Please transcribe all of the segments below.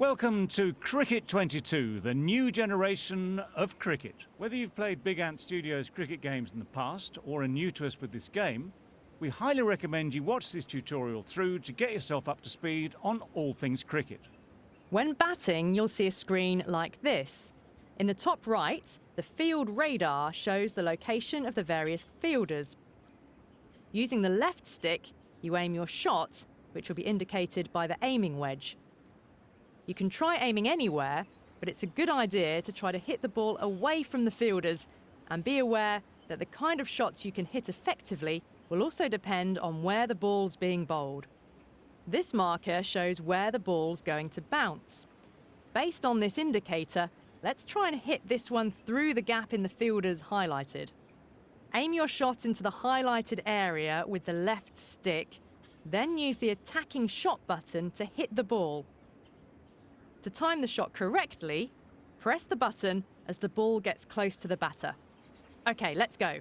Welcome to Cricket 22, the new generation of cricket. Whether you've played Big Ant Studios cricket games in the past or are new to us with this game, we highly recommend you watch this tutorial through to get yourself up to speed on all things cricket. When batting, you'll see a screen like this. In the top right, the field radar shows the location of the various fielders. Using the left stick, you aim your shot, which will be indicated by the aiming wedge. You can try aiming anywhere, but it's a good idea to try to hit the ball away from the fielders and be aware that the kind of shots you can hit effectively will also depend on where the ball's being bowled. This marker shows where the ball's going to bounce. Based on this indicator, let's try and hit this one through the gap in the fielders highlighted. Aim your shot into the highlighted area with the left stick, then use the attacking shot button to hit the ball. To time the shot correctly, press the button as the ball gets close to the batter. Okay, let's go.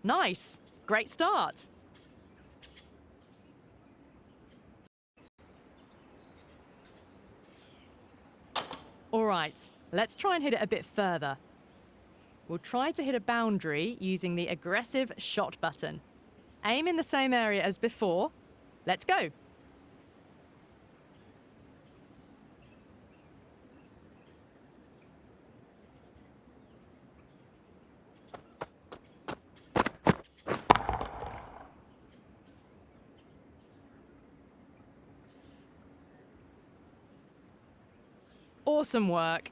Nice! Great start! All right, let's try and hit it a bit further. We'll try to hit a boundary using the aggressive shot button. Aim in the same area as before. Let's go. Awesome work.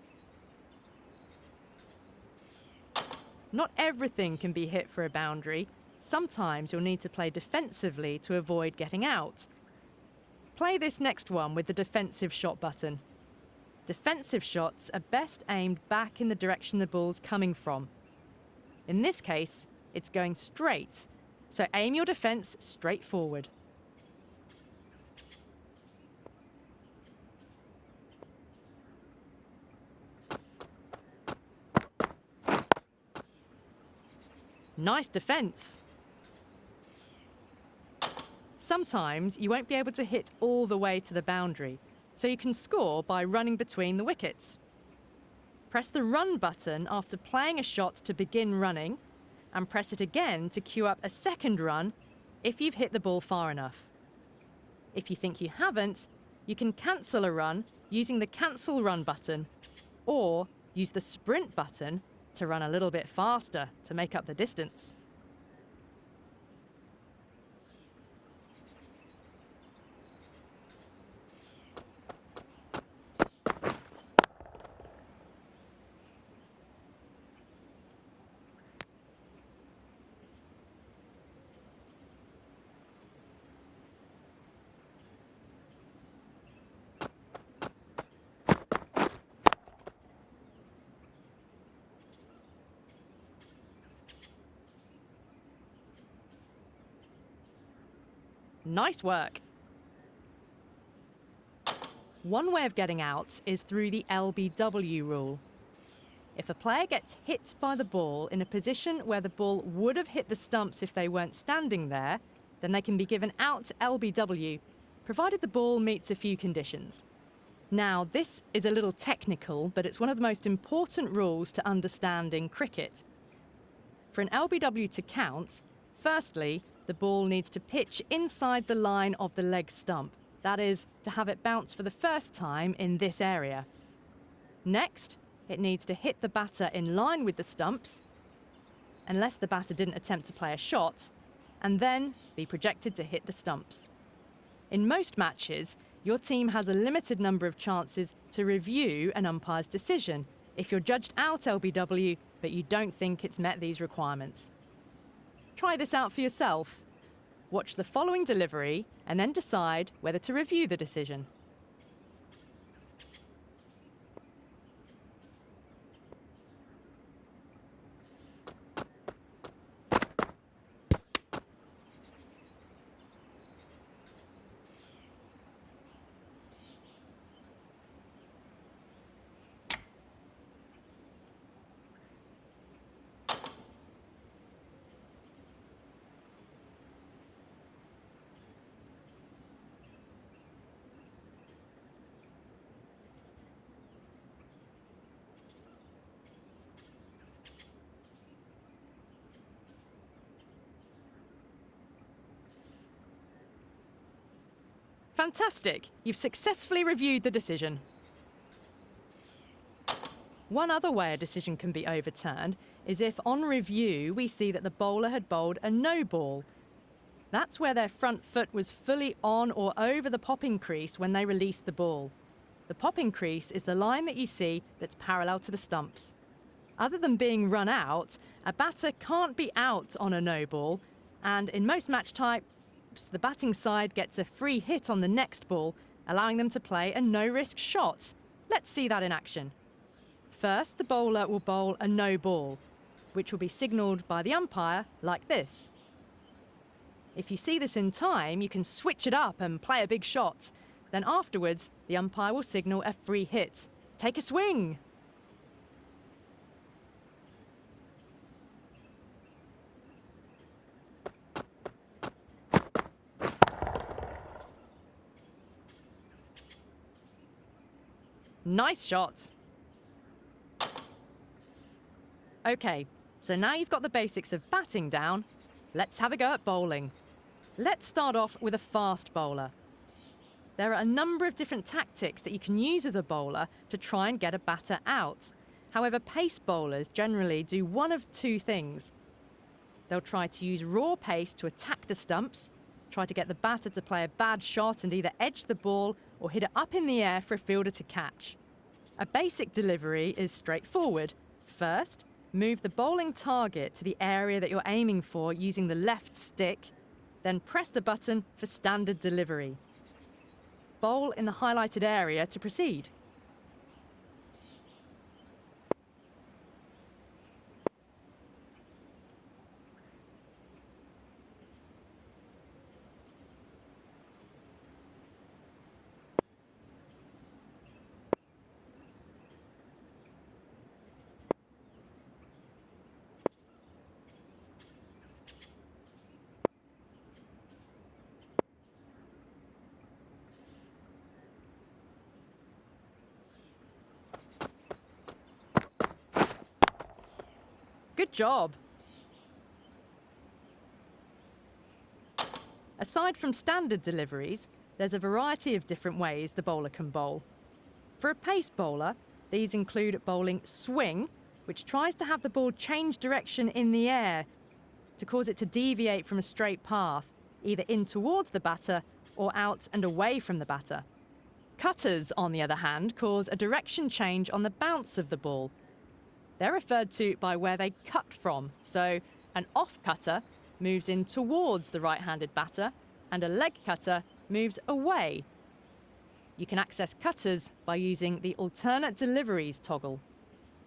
Not everything can be hit for a boundary. Sometimes you'll need to play defensively to avoid getting out. Play this next one with the defensive shot button. Defensive shots are best aimed back in the direction the ball's coming from. In this case, it's going straight, so aim your defense straight forward. Nice defense. Sometimes you won't be able to hit all the way to the boundary, so you can score by running between the wickets. Press the run button after playing a shot to begin running, and press it again to queue up a second run if you've hit the ball far enough. If you think you haven't, you can cancel a run using the cancel run button, or use the sprint button to run a little bit faster to make up the distance. Nice work. One way of getting out is through the LBW rule. If a player gets hit by the ball in a position where the ball would have hit the stumps if they weren't standing there, then they can be given out LBW, provided the ball meets a few conditions. Now, this is a little technical, but it's one of the most important rules to understand in cricket. For an LBW to count, firstly, the ball needs to pitch inside the line of the leg stump. That is, to have it bounce for the first time in this area. Next, it needs to hit the batter in line with the stumps, unless the batter didn't attempt to play a shot, and then be projected to hit the stumps. In most matches, your team has a limited number of chances to review an umpire's decision if you're judged out LBW, but you don't think it's met these requirements. Try this out for yourself. Watch the following delivery and then decide whether to review the decision. Fantastic! You've successfully reviewed the decision. One other way a decision can be overturned is if, on review, we see that the bowler had bowled a no ball. That's where their front foot was fully on or over the popping crease when they released the ball. The popping crease is the line that you see that's parallel to the stumps. Other than being run out, a batter can't be out on a no ball, and in most match types, the batting side gets a free hit on the next ball, allowing them to play a no-risk shot. Let's see that in action. First, the bowler will bowl a no ball, which will be signalled by the umpire like this. If you see this in time, you can switch it up and play a big shot. Then afterwards, the umpire will signal a free hit. Take a swing. Nice shot. Okay, so now you've got the basics of batting down, let's have a go at bowling. Let's start off with a fast bowler. There are a number of different tactics that you can use as a bowler to try and get a batter out. However, pace bowlers generally do one of two things. They'll try to use raw pace to attack the stumps, try to get the batter to play a bad shot and either edge the ball or hit it up in the air for a fielder to catch. A basic delivery is straightforward. First, move the bowling target to the area that you're aiming for using the left stick, then press the button for standard delivery. Bowl in the highlighted area to proceed. Good job. Aside from standard deliveries, there's a variety of different ways the bowler can bowl. For a pace bowler, these include bowling swing, which tries to have the ball change direction in the air to cause it to deviate from a straight path, either in towards the batter or out and away from the batter. Cutters, on the other hand, cause a direction change on the bounce of the ball. They're referred to by where they cut from, so an off cutter moves in towards the right-handed batter and a leg cutter moves away. You can access cutters by using the alternate deliveries toggle.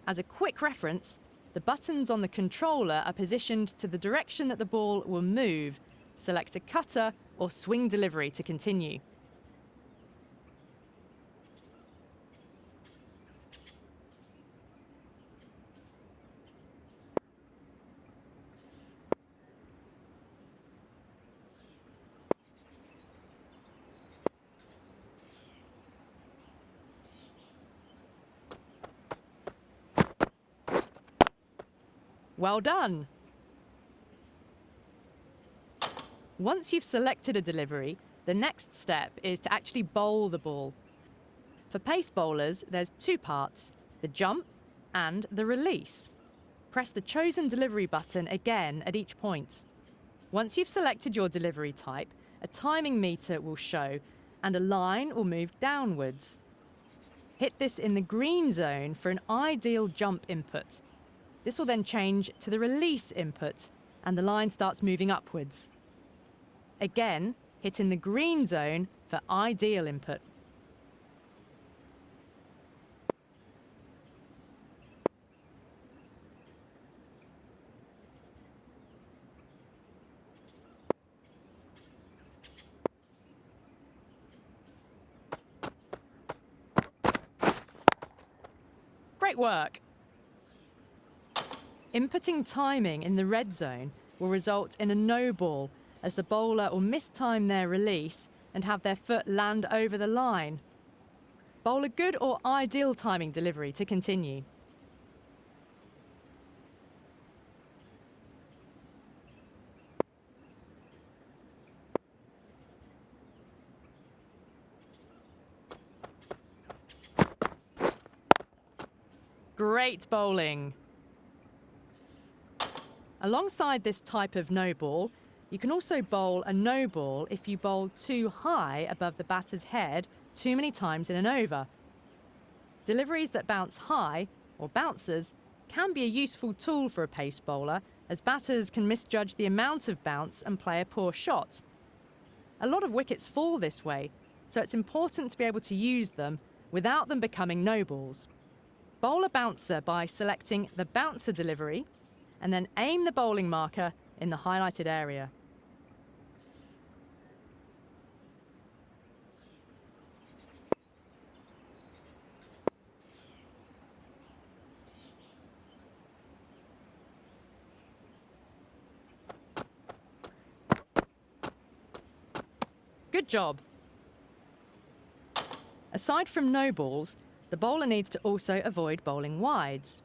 As a quick reference, the buttons on the controller are positioned to the direction that the ball will move. Select a cutter or swing delivery to continue. Well done! Once you've selected a delivery, the next step is to actually bowl the ball. For pace bowlers, there's two parts, the jump and the release. Press the chosen delivery button again at each point. Once you've selected your delivery type, a timing meter will show and a line will move downwards. Hit this in the green zone for an ideal jump input. This will then change to the release input and the line starts moving upwards. Again, hit in the green zone for ideal input. Great work! Inputting timing in the red zone will result in a no ball, as the bowler will mistime their release and have their foot land over the line. Bowl a good or ideal timing delivery to continue. Great bowling. Alongside this type of no ball, you can also bowl a no ball if you bowl too high above the batter's head too many times in an over. Deliveries that bounce high, or bouncers, can be a useful tool for a pace bowler, as batters can misjudge the amount of bounce and play a poor shot. A lot of wickets fall this way, so it's important to be able to use them without them becoming no balls. Bowl a bouncer by selecting the bouncer delivery and then aim the bowling marker in the highlighted area. Good job. Aside from no balls, the bowler needs to also avoid bowling wides.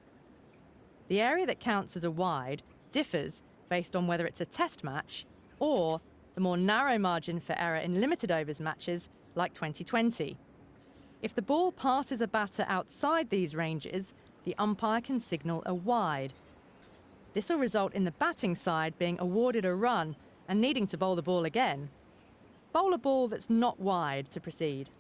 The area that counts as a wide differs based on whether it's a test match or the more narrow margin for error in limited overs matches like 2020. If the ball passes a batter outside these ranges, the umpire can signal a wide. This will result in the batting side being awarded a run and needing to bowl the ball again. Bowl a ball that's not wide to proceed.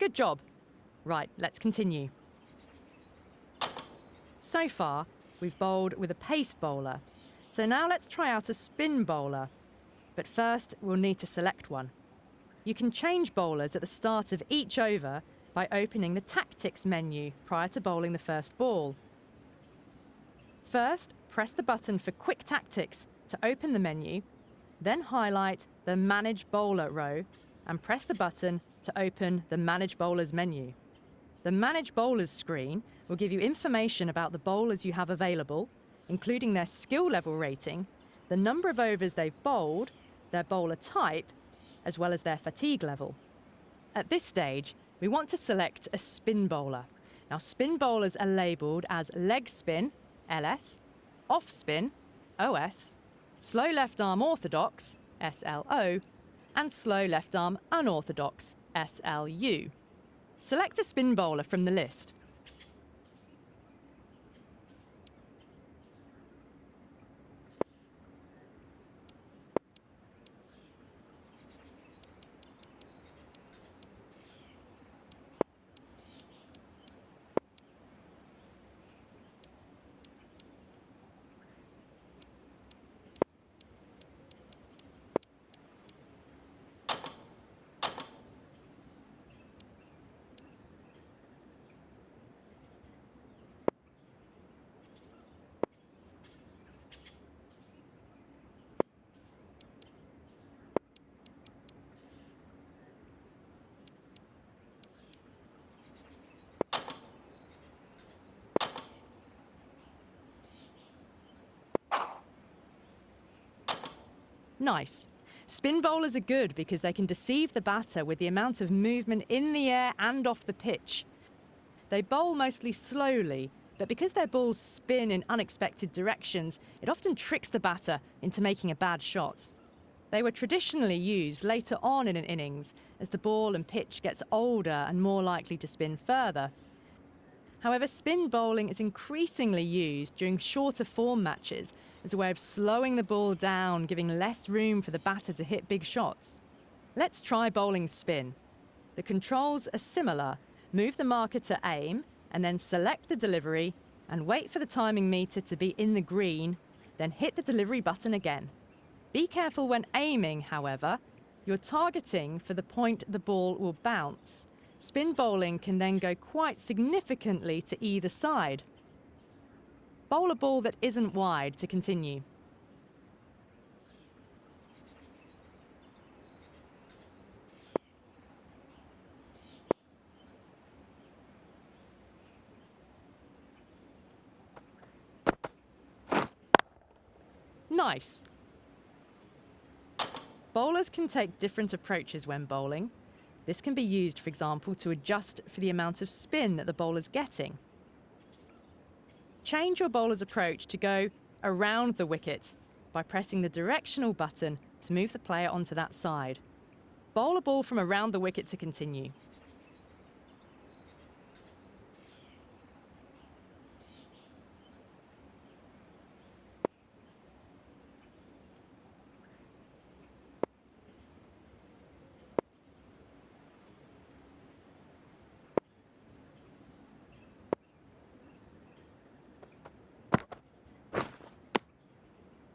Good job. Right, let's continue. So far, we've bowled with a pace bowler. So now let's try out a spin bowler. But first, we'll need to select one. You can change bowlers at the start of each over by opening the Tactics menu prior to bowling the first ball. First, press the button for Quick Tactics to open the menu, then highlight the Manage Bowler row and press the button to open the Manage Bowlers menu. The Manage Bowlers screen will give you information about the bowlers you have available, including their skill level rating, the number of overs they've bowled, their bowler type, as well as their fatigue level. At this stage, we want to select a spin bowler. Now, spin bowlers are labelled as leg spin, LS, off spin, OS, slow left arm orthodox, SLO, and slow left arm unorthodox, SLU. Select a spin bowler from the list. Nice. Spin bowlers are good because they can deceive the batter with the amount of movement in the air and off the pitch. They bowl mostly slowly, but because their balls spin in unexpected directions, it often tricks the batter into making a bad shot. They were traditionally used later on in an innings as the ball and pitch gets older and more likely to spin further. However, spin bowling is increasingly used during shorter form matches as a way of slowing the ball down, giving less room for the batter to hit big shots. Let's try bowling spin. The controls are similar. Move the marker to aim, and then select the delivery, and wait for the timing meter to be in the green, then hit the delivery button again. Be careful when aiming, however. You're targeting for the point the ball will bounce. Spin bowling can then go quite significantly to either side. Bowl a ball that isn't wide to continue. Nice. Bowlers can take different approaches when bowling. This can be used, for example, to adjust for the amount of spin that the bowler's getting. Change your bowler's approach to go around the wicket by pressing the directional button to move the player onto that side. Bowl a ball from around the wicket to continue.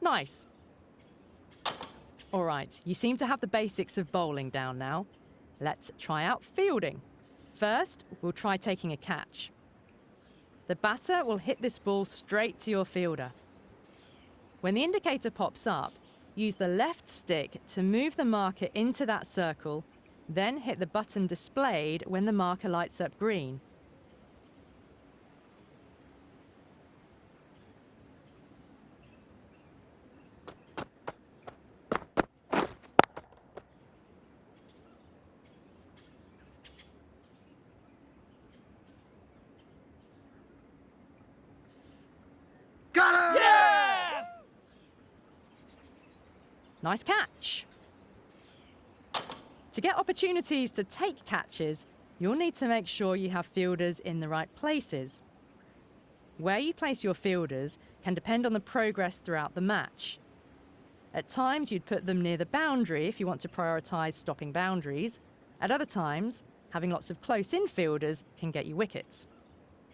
Nice. All right, you seem to have the basics of bowling down now. Let's try out fielding. First, we'll try taking a catch. The batter will hit this ball straight to your fielder. When the indicator pops up, use the left stick to move the marker into that circle, then hit the button displayed when the marker lights up green. Got him! Yes! Nice catch. To get opportunities to take catches, you'll need to make sure you have fielders in the right places. Where you place your fielders can depend on the progress throughout the match. At times, you'd put them near the boundary if you want to prioritise stopping boundaries. At other times, having lots of close infielders can get you wickets.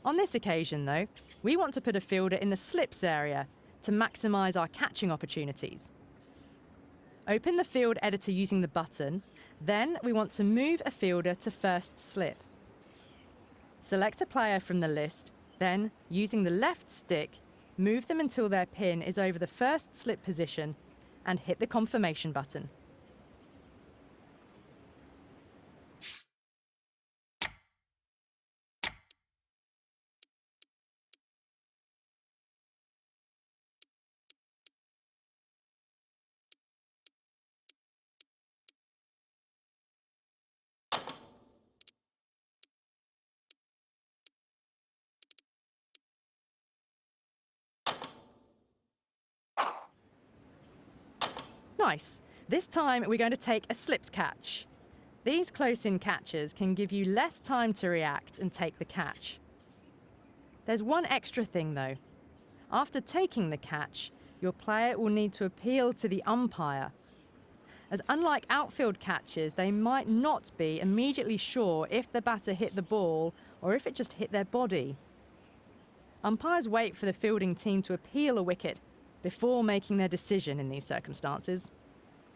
On this occasion, though, we want to put a fielder in the slips area to maximise our catching opportunities. Open the field editor using the button, then we want to move a fielder to first slip. Select a player from the list, then, using the left stick, move them until their pin is over the first slip position and hit the confirmation button. Nice. This time we're going to take a slips catch. These close-in catches can give you less time to react and take the catch. There's one extra thing though. After taking the catch, your player will need to appeal to the umpire. As unlike outfield catches, they might not be immediately sure if the batter hit the ball or if it just hit their body. Umpires wait for the fielding team to appeal a wicket before making their decision in these circumstances.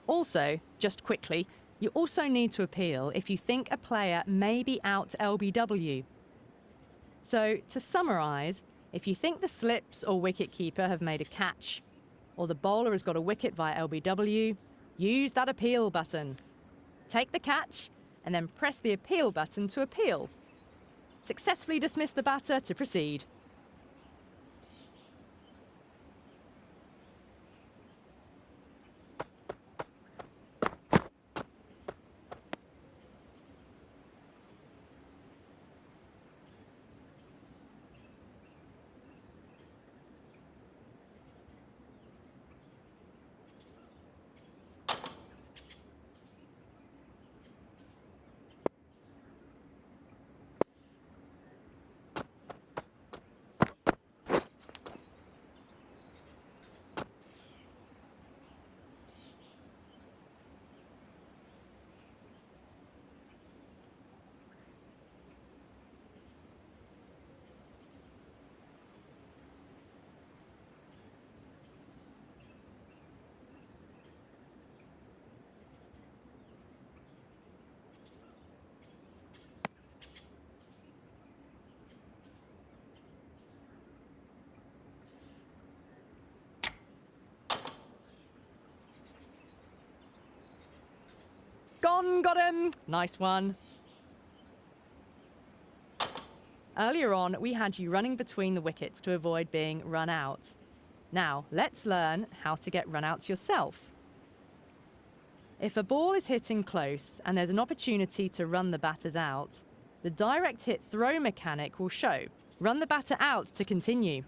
Also, just quickly, you also need to appeal if you think a player may be out LBW. So, to summarise, if you think the slips or wicket-keeper have made a catch, or the bowler has got a wicket via LBW, use that appeal button. Take the catch, and then press the appeal button to appeal. Successfully dismiss the batter to proceed. Gone, got him! Nice one. Earlier on, we had you running between the wickets to avoid being run out. Now, let's learn how to get run outs yourself. If a ball is hitting close and there's an opportunity to run the batters out, the direct hit throw mechanic will show. Run the batter out to continue.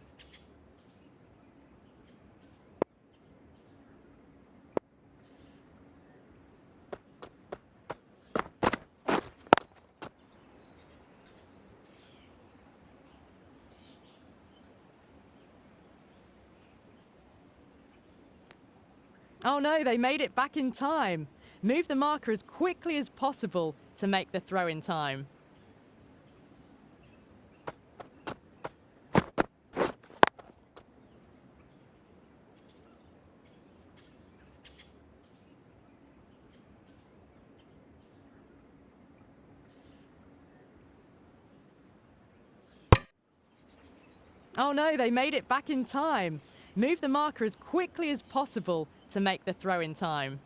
Oh no, they made it back in time. Move the marker as quickly as possible to make the throw in time. Oh no, they made it back in time. Move the marker as quickly as possible to make the throw in time.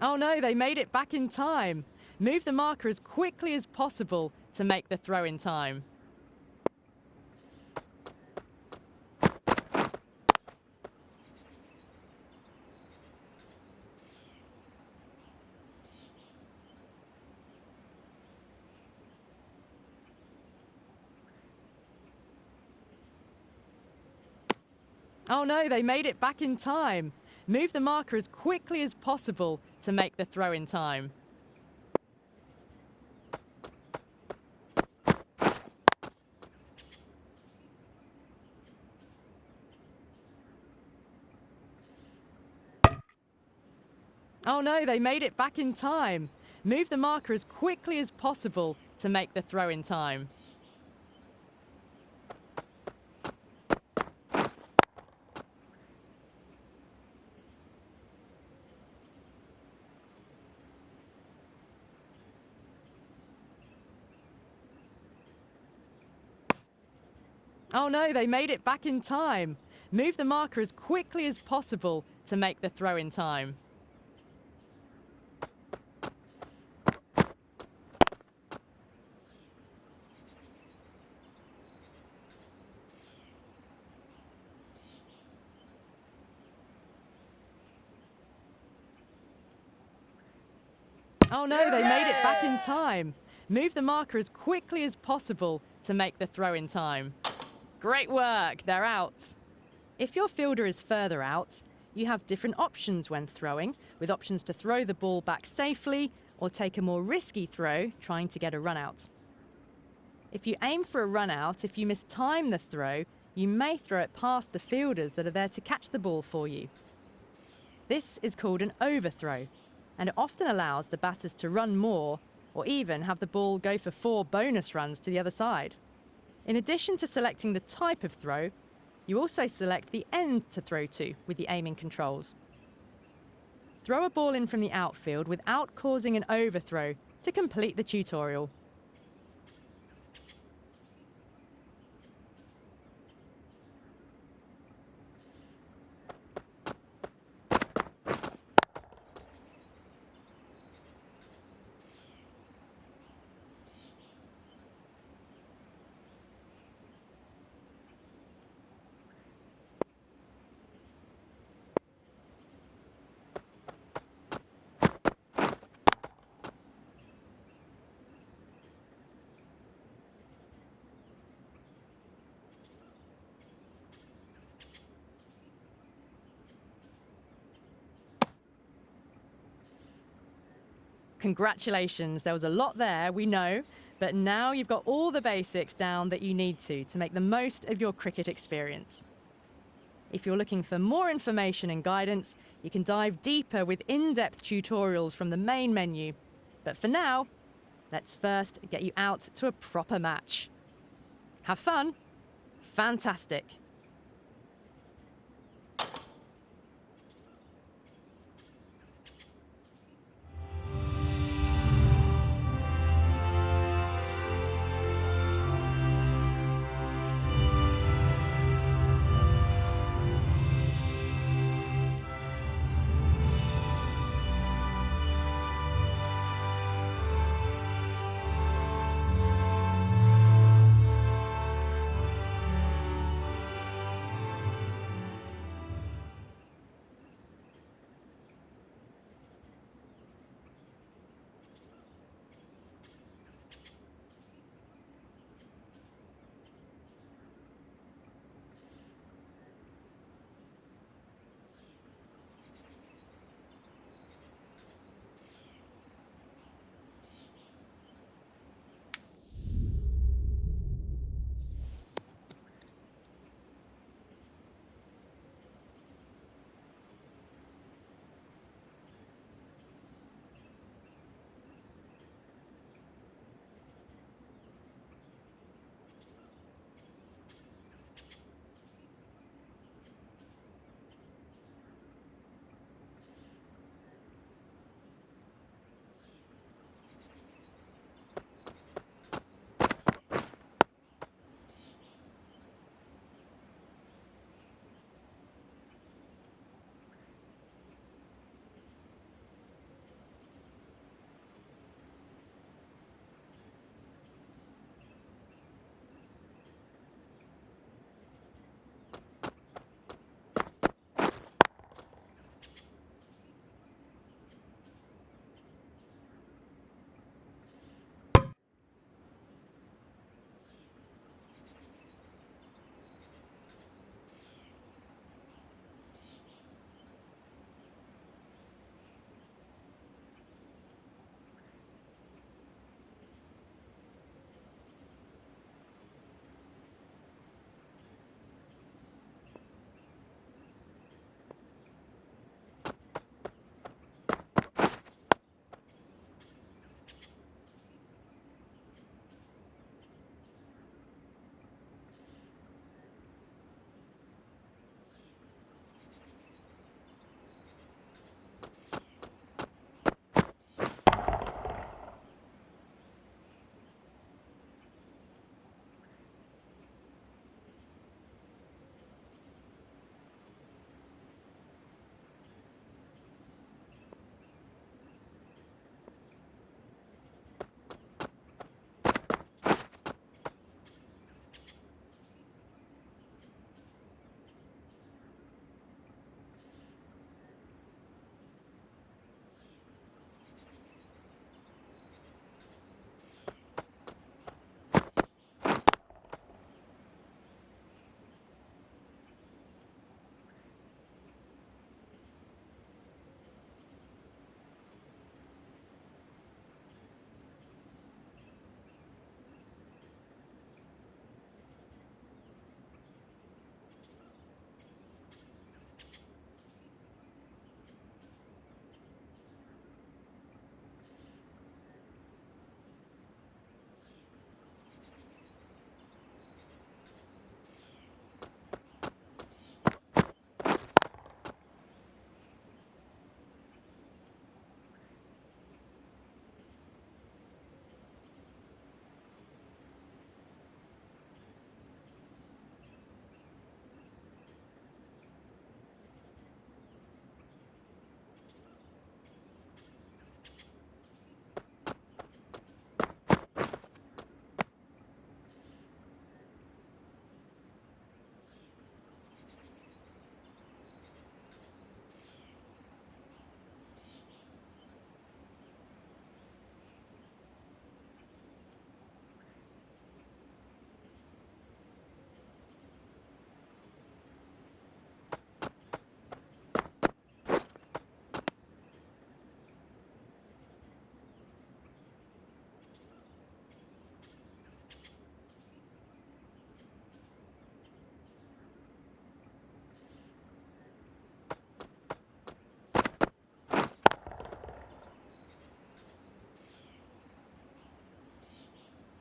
Oh no, they made it back in time. Move the marker as quickly as possible to make the throw in time. Oh no, they made it back in time. Move the marker as quickly as possible to make the throw in time. Oh no, they made it back in time. Move the marker as quickly as possible to make the throw in time. Oh no, they made it back in time. Move the marker as quickly as possible to make the throw in time. Oh no, they made it back in time. Move the marker as quickly as possible to make the throw in time. Great work, they're out. If your fielder is further out, you have different options when throwing, with options to throw the ball back safely or take a more risky throw trying to get a run out. If you aim for a run out, if you mistime the throw, you may throw it past the fielders that are there to catch the ball for you. This is called an overthrow, and it often allows the batters to run more or even have the ball go for 4 bonus runs to the other side. In addition to selecting the type of throw, you also select the end to throw to with the aiming controls. Throw a ball in from the outfield without causing an overthrow to complete the tutorial. Congratulations, there was a lot there, we know, but now you've got all the basics down that you need to make the most of your cricket experience. If you're looking for more information and guidance, you can dive deeper with in-depth tutorials from the main menu. But for now, let's first get you out to a proper match. Have fun. Fantastic.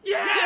Yeah!